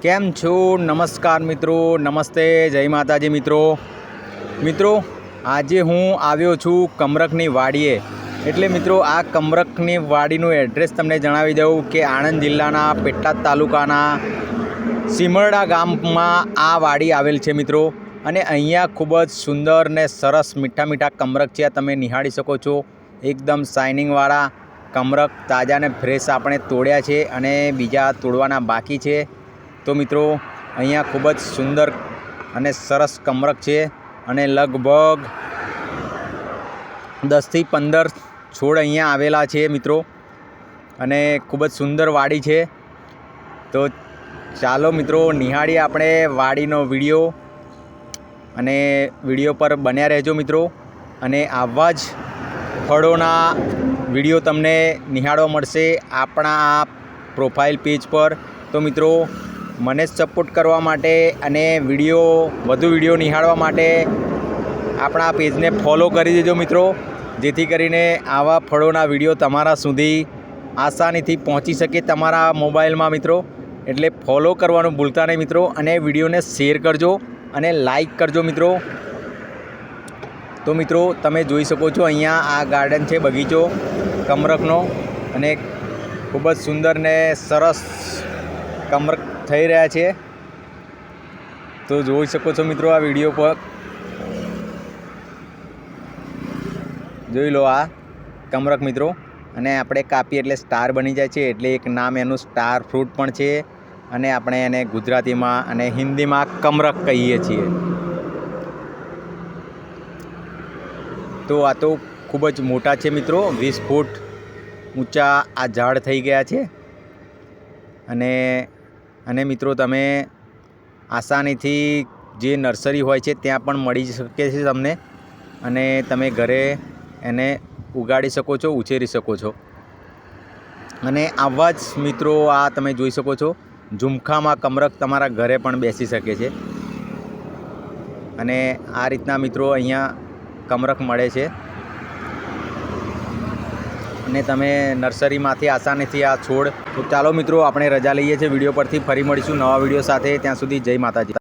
કેમ છો? નમસ્કાર મિત્રો, નમસ્તે, જય માતાજી મિત્રો આજે હું આવ્યો છું કમરકની વાડીએ. એટલે મિત્રો આ કમરકની વાડીનું એડ્રેસ તમને જણાવી દઉં કે આણંદ જિલ્લાના પેટલાદ તાલુકાના સીમરડા ગામમાં આ વાડી આવેલ છે મિત્રો. અને અહીંયા ખૂબ જ સુંદર ને સરસ મીઠા કમરક છે. તમે નિહાળી શકો છો. એકદમ શાઇનિંગવાળા કમરક તાજા ને ફ્રેશ આપણે તોડ્યા છે અને બીજા તોડવાના બાકી છે. તો મિત્રો અહીંયા ખૂબ જ સુંદર અને સરસ કમરક છે અને લગભગ 10 થી 15 છોડ અહીંયા આવેલા છે મિત્રો. અને ખૂબ જ સુંદર વાડી છે. તો ચાલો મિત્રો નિહાળીએ આપણે વાડીનો વિડીયો, અને વિડીયો પર બન્યા રહેજો મિત્રો. અને આવા જ ફળોના વિડીયો તમને નિહાળવા મળશે આપણા આ પ્રોફાઇલ પેજ પર. તો મિત્રો મને સપોર્ટ કરવા માટે અને વધુ વિડીયો નિહાળવા માટે આપણા પેજને ફોલો કરી દેજો મિત્રો, જેથી કરીને આવા ફળોના વિડીયો તમારા સુધી આસાનીથી પહોંચી શકે તમારા મોબાઈલમાં મિત્રો. એટલે ફોલો કરવાનું ભૂલતા નહીં મિત્રો, અને વિડીયોને શેર કરજો અને લાઈક કરજો મિત્રો. તો મિત્રો તમે જોઈ શકો છો અહીંયા આ ગાર્ડન છે, બગીચો કમરકનો, અને ખૂબ જ સુંદર ને સરસ કમરક થઈ રહ્યા છે. તો જોઈ શકો છો મિત્રો આ વિડીયો પર. જોઈ લો આ કમરક મિત્રો. અને આપણે કાપીએ એટલે સ્ટાર બની જાય છે, એટલે એક નામ એનું સ્ટાર ફ્રૂટ પણ છે. અને આપણે એને ગુજરાતીમાં અને હિન્દીમાં કમરક કહીએ છીએ. તો આ તો ખૂબ જ મોટા છે મિત્રો, 20 ફૂટ ઊંચા આ ઝાડ થઈ ગયા છે. અને મિત્રો તમે આસાનીથી જે નર્સરી હોય છે ત્યાં પણ મળી શકે છે તમને, અને તમે ઘરે એને ઉગાડી શકો છો, ઉછેરી શકો છો. અને આવા જ મિત્રો આ તમે જોઈ શકો છો, ઝુમખામાં કમરક તમારા ઘરે પણ બેસી શકે છે. અને આ રીતના મિત્રો અહીંયા કમરક મળે છે, અને તમે નર્સરીમાંથી આસાનીથી આ છોડ. તો ચાલો મિત્રો આપણે રજા લઈએ છીએ વિડીયો પરથી. ફરી મળીશું નવા વિડીયો સાથે. ત્યાં સુધી જય માતાજી.